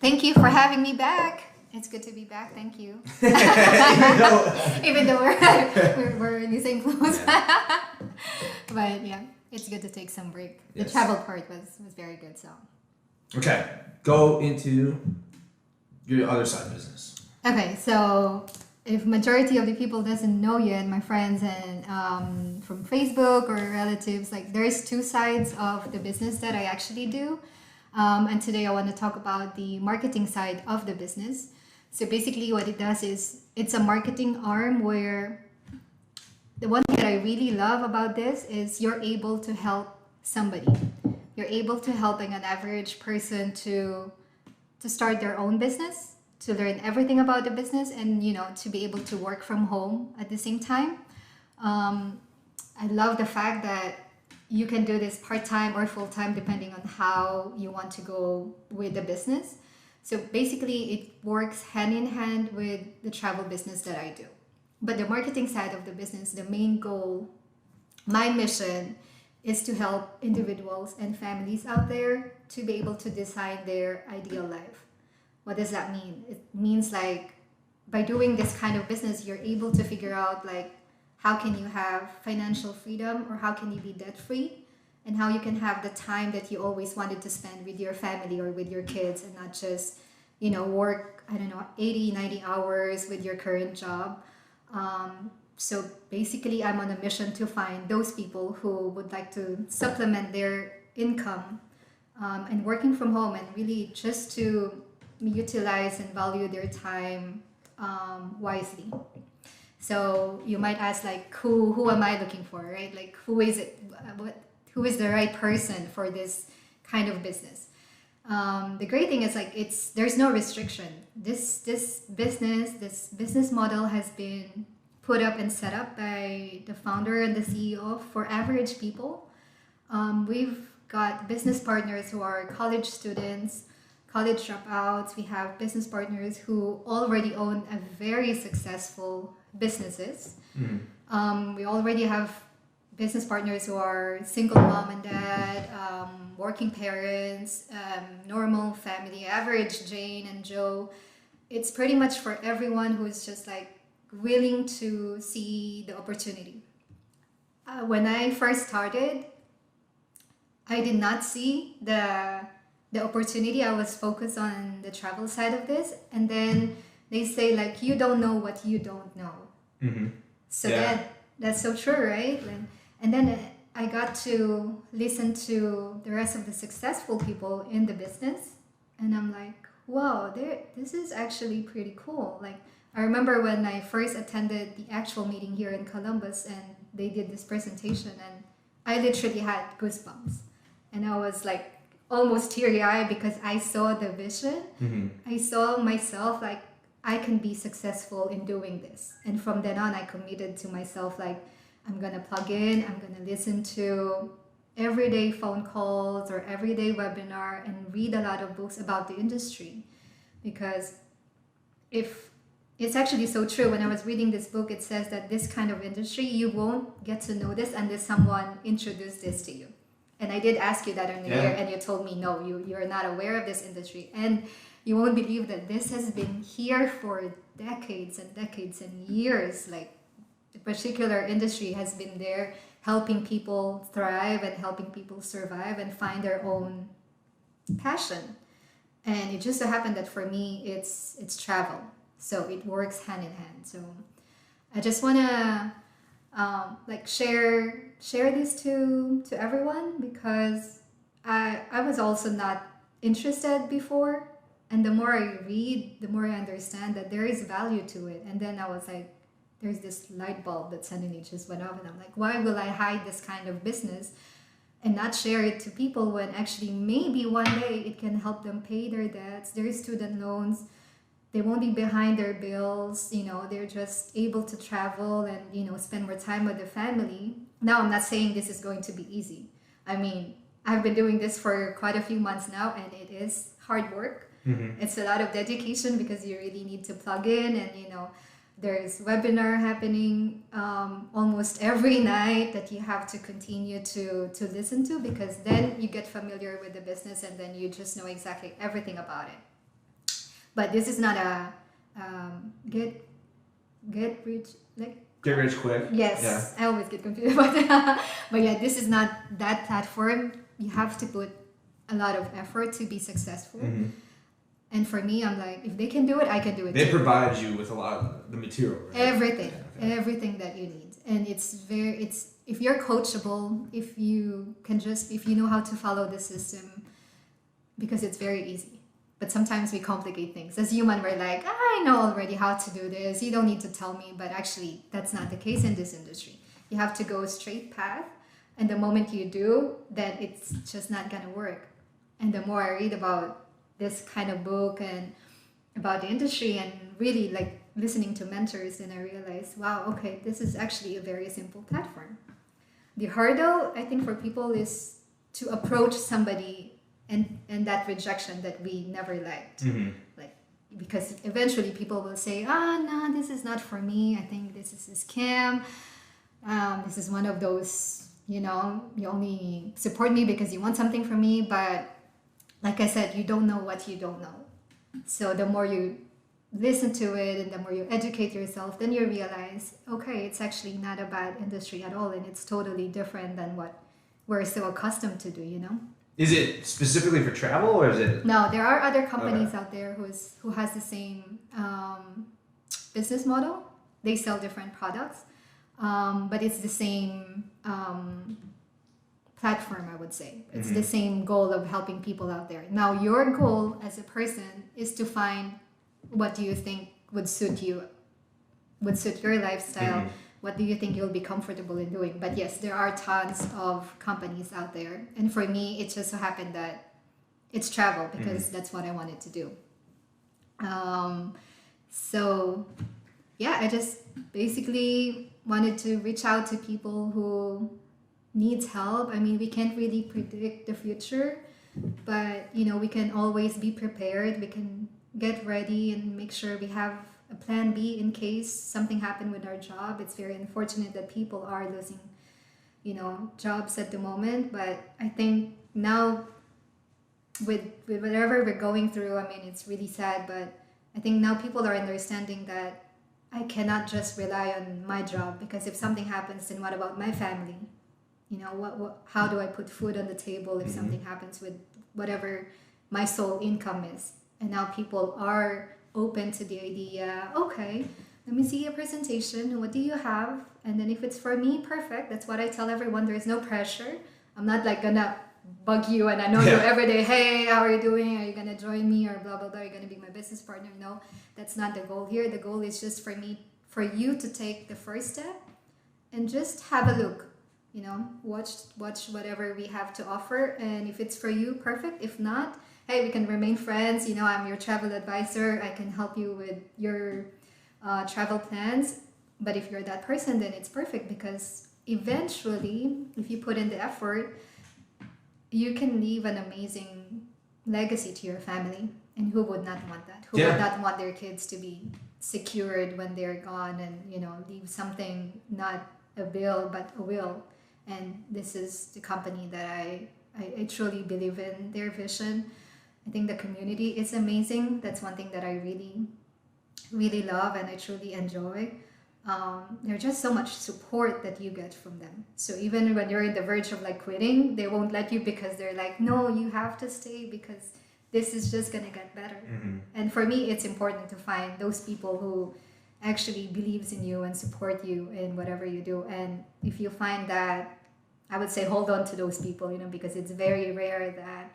Thank you for having me back. It's good to be back. Thank you. Even though, Even though we're in the same clothes. yeah. But yeah, it's good to take some break. The Yes. travel part was very good. So Okay, go into your other side business. okay, so if majority of the people doesn't know yet, my friends and from Facebook or relatives, like there's two sides of the business that I actually do. And today I want to talk about the marketing side of the business. So basically, what it does is it's a marketing arm where the one thing that I really love about this is you're able to help somebody. You're able to helping an average person to start their own business, to learn everything about the business, and to be able to work from home at the same time. Um, I love the fact that you can do this part-time or full-time depending on how you want to go with the business. So basically it works hand in hand with the travel business that I do. But the marketing side of the business, the main goal, my mission is to help individuals and families out there to be able to design their ideal life. What does that mean? It means like by doing this kind of business, you're able to figure out like how can you have financial freedom or how can you be debt free and how you can have the time that you always wanted to spend with your family or with your kids and not just work, I don't know, 80, 90 hours with your current job. So basically I'm on a mission to find those people who would like to supplement their income and working from home and really just to utilize and value their time wisely. So you might ask like who am I looking for, right? Like who is it? Who is the right person for this kind of business? The great thing is like there's no restriction. This business model has been put up and set up by the founder and the CEO for average people. We've got business partners who are college students, college dropouts. We have business partners who already own a very successful businesses. We already have business partners who are single mom and dad, working parents, normal family, average Jane and Joe. It's pretty much for everyone who's just like willing to see the opportunity. When I first started, I did not see the opportunity. I was focused on the travel side of this, and then they say like you don't know what you don't know. Mm-hmm. So Yeah. that's so true, right? And then I got to listen to the rest of the successful people in the business, and I'm like, wow, this is actually pretty cool. Like I remember when I first attended the actual meeting here in Columbus, and they did this presentation, and I literally had goosebumps, and I was like almost teary-eyed because I saw the vision. Mm-hmm. I saw myself like I can be successful in doing this. And from then on, I committed to myself like I'm gonna plug in, I'm gonna listen to everyday phone calls or everyday webinar and read a lot of books about the industry. Because if it's actually so true, when I was reading this book, it says that this kind of industry, you won't get to know this unless someone introduced this to you. And I did ask you that in the Yeah. year, and you told me no, you're not aware of this industry, and you won't believe that this has been here for decades and decades and years. Like the particular industry has been there, helping people thrive and helping people survive and find their own passion. And it just so happened that for me, it's travel, so it works hand in hand. So I just wanna like share this to everyone because I was also not interested before, and the more I read, the more I understand that there is value to it. And then I was like, there's this light bulb that suddenly just went off, and I'm like, why will I hide this kind of business and not share it to people when actually maybe one day it can help them pay their debts, their student loans. They won't be behind their bills, they're just able to travel and spend more time with the family. Now I'm not saying this is going to be easy. I mean, I've been doing this for quite a few months now, and it is hard work. Mm-hmm. It's a lot of dedication because you really need to plug in, and there's webinar happening almost every night that you have to continue to listen to, because then you get familiar with the business and then you just know exactly everything about it. But this is not a get rich like. Get rich quick. Yes, Yeah. I always get confused about that. But yeah, this is not that platform. You have to put a lot of effort to be successful. Mm-hmm. And for me, I'm like, if they can do it, I can do it They too. provide you with a lot of the material, right? Everything, Yeah, okay. everything that you need. And it's if you're coachable, if you know how to follow the system, because it's very easy. But sometimes we complicate things. As human, we're like, I know already how to do this. You don't need to tell me. But actually, that's not the case in this industry. You have to go a straight path. And the moment you do, then it's just not going to work. And the more I read about this kind of book and about the industry and really like listening to mentors, then I realized, wow, okay, this is actually a very simple platform. The hurdle, I think, for people is to approach somebody and that rejection that we never liked. Mm-hmm. Like, because eventually people will say, no, this is not for me. I think this is a scam. This is one of those, you only support me because you want something from me. But like I said, you don't know what you don't know. So the more you listen to it and the more you educate yourself, then you realize, okay, it's actually not a bad industry at all. And it's totally different than what we're so accustomed to do, Is it specifically for travel or is it? No, there are other companies out there who has the same business model. They sell different products, but it's the same platform, I would say. It's the same goal of helping people out there. Now, your goal as a person is to find what do you think would suit your lifestyle. What do you think you'll be comfortable in doing? But yes, there are tons of companies out there. And for me, it just so happened that it's travel because that's what I wanted to do. So yeah, I just basically wanted to reach out to people who needs help. I mean, we can't really predict the future, but we can always be prepared. We can get ready and make sure we have a plan B in case something happened with our job. It's very unfortunate that people are losing, jobs at the moment. But I think now with whatever we're going through, I mean, it's really sad, but I think now people are understanding that I cannot just rely on my job, because if something happens, then what about my family? How do I put food on the table if something happens with whatever my sole income is? And now people are open to the idea, okay, let me see your presentation. What do you have? And then if it's for me, perfect. That's what I tell everyone. There is no pressure. I'm not like gonna bug you and I know you every day. Hey, how are you doing? Are you gonna join me or blah, blah, blah? Are you gonna be my business partner? No, that's not the goal here. The goal is just for you to take the first step and just have a look. Watch whatever we have to offer. And if it's for you, perfect. If not, hey, we can remain friends. I'm your travel advisor. I can help you with your travel plans. But if you're that person, then it's perfect, because eventually, if you put in the effort, you can leave an amazing legacy to your family. And who would not want that? Who would not want their kids to be secured when they're gone and, leave something, not a bill, but a will. And this is the company that I truly believe in, their vision. I think the community is amazing. That's one thing that I really, really love and I truly enjoy. There's just so much support that you get from them. So even when you're in the verge of like quitting, they won't let you, because they're like, no, you have to stay because this is just going to get better. And for me, it's important to find those people who actually believes in you and support you in whatever you do. And if you find that, I would say hold on to those people, because it's very rare that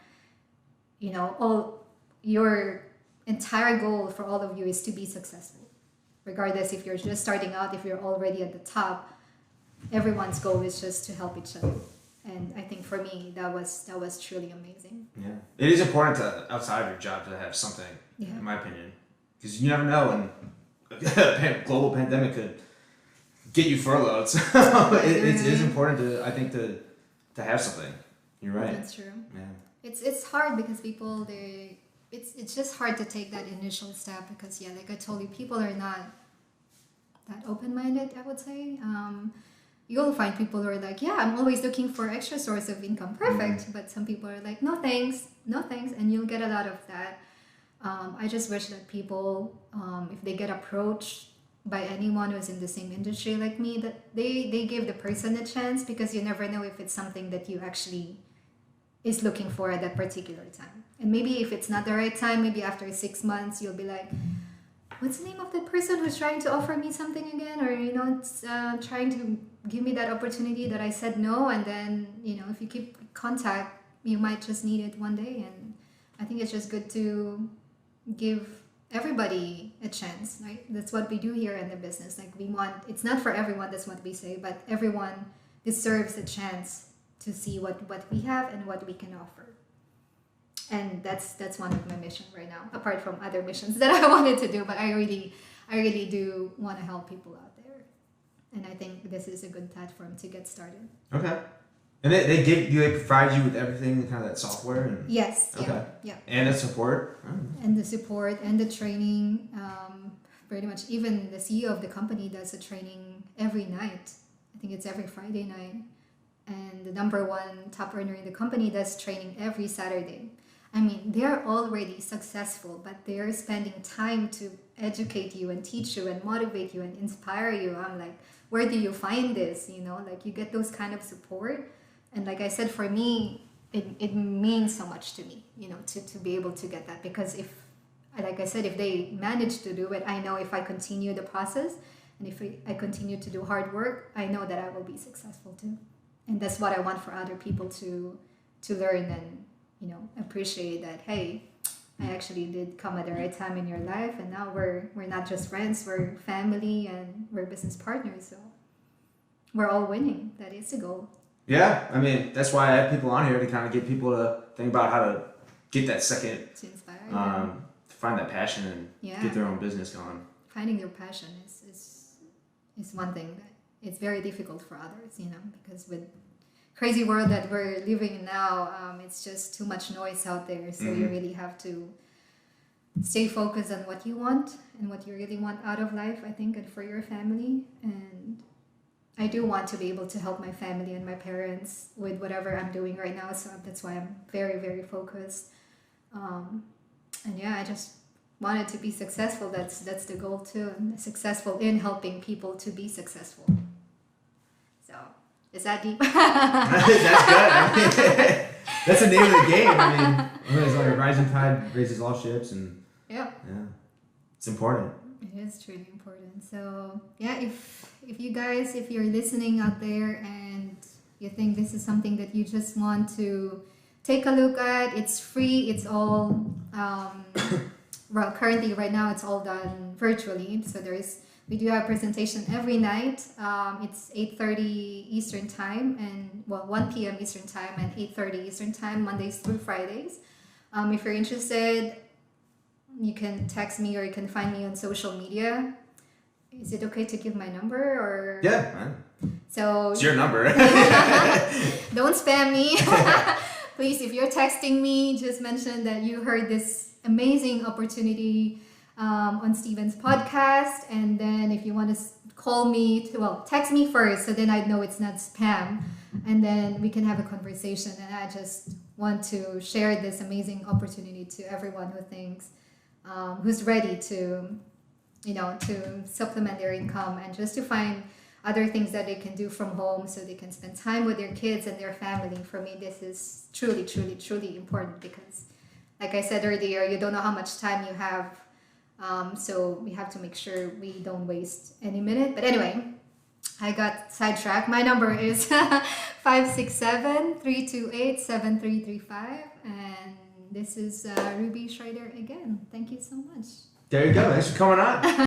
all your entire goal for all of you is to be successful, regardless if you're just starting out, if you're already at the top. Everyone's goal is just to help each other. And I think for me, that was truly amazing. Yeah, it is important to, outside of your job, to have something, in my opinion, because you never know when a global pandemic could get you furloughed. So it is important to have something. You're right. That's true. Yeah. It's hard because people it's just hard to take that initial step, because like I told you, people are not that open-minded, I would say. You'll find people who are like, I'm always looking for extra source of income. Perfect. But some people are like, no thanks, and you'll get a lot of that. I just wish that people, if they get approached by anyone who's in the same industry like me, that they give the person a chance, because you never know if it's something that you actually is looking for at that particular time. And maybe if it's not the right time, maybe after 6 months you'll be like, what's the name of the person who's trying to offer me something again, or trying to give me that opportunity that I said no. And then if you keep contact, you might just need it one day. And I think it's just good to give everybody a chance, right? That's what we do here in the business. Like, we want, it's not for everyone, that's what we say, but everyone deserves a chance to see what we have and what we can offer. And that's one of my missions right now, apart from other missions that I wanted to do. But I really do want to help people out there, and I think this is a good platform to get started. Okay. And they provide you with everything, kind of that software? And, yes. Okay. Yeah. And the support? And the support and the training. Pretty much even the CEO of the company does a training every night. I think it's every Friday night. And the number one top earner in the company does training every Saturday. I mean, they're already successful, but they're spending time to educate you and teach you and motivate you and inspire you. I'm like, where do you find this? Like, you get those kind of support. And like I said, for me, it means so much to me, to be able to get that. Because if they manage to do it, I know if I continue the process and if I continue to do hard work, I know that I will be successful too. And that's what I want for other people to learn and, appreciate that, hey, I actually did come at the right time in your life, and now we're not just friends, we're family, and we're business partners. So we're all winning. That is the goal. Yeah, I mean, that's why I have people on here, to kind of get people to think about how to get that second, to inspire to find that passion and get their own business going. Finding their passion is one thing that it's very difficult for others, because with crazy world that we're living in now, it's just too much noise out there. So you really have to stay focused on what you want and what you really want out of life, I think, and for your family. And I do want to be able to help my family and my parents with whatever I'm doing right now. So that's why I'm very, very focused. And yeah, I just wanted to be successful. That's the goal too. And successful in helping people to be successful. So is that deep? That's good. I mean, that's the name of the game. I mean, it's like a rising tide raises all ships, and yeah, it's important. It is truly important. So yeah, if you guys, if you're listening out there and you think this is something that you just want to take a look at, it's free. It's all well, currently right now it's all done virtually. So we do have a presentation every night. It's 8:30 Eastern time, and 1 p.m. Eastern time and 8:30 Eastern time, Mondays through Fridays. If you're interested, you can text me or you can find me on social media. Is it okay to give my number or? Yeah, man. So it's your number. Don't spam me. Please, if you're texting me, just mention that you heard this amazing opportunity on Steven's podcast. And then if you want to call me, text me first so then I know it's not spam. And then we can have a conversation. And I just want to share this amazing opportunity to everyone who thinks, who's ready to, to supplement their income and just to find other things that they can do from home so they can spend time with their kids and their family. For me, this is truly, truly, truly important because, like I said earlier, you don't know how much time you have. So we have to make sure we don't waste any minute. But anyway, I got sidetracked. My number is 567-328-7335. And this is Ruby Schreider again. Thank you so much. There you go. Thanks for coming on.